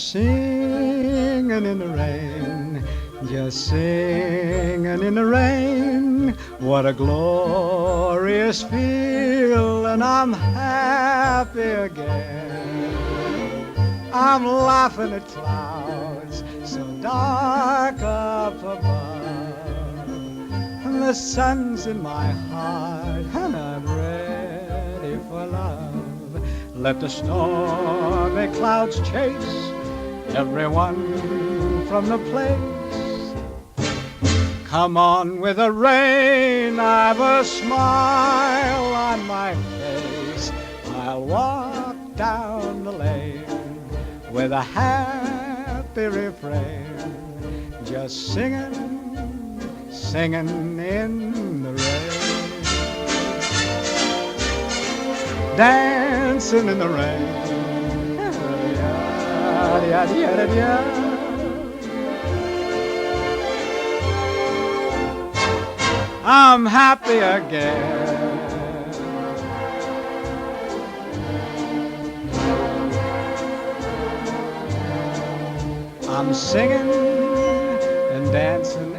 singing in the rain, just singing in the rain. What a glorious feeling, I'm happy again. I'm laughing at clouds so dark up above, and the sun's in my heart, and I'm ready for love. Let the stormy clouds chase everyone from the place. Come on with the rain, I've a smile on my face. I'll walk down the lane with a happy refrain, just singing, singing in the rain, dancing in the rain. I'm happy again. I'm singing and dancing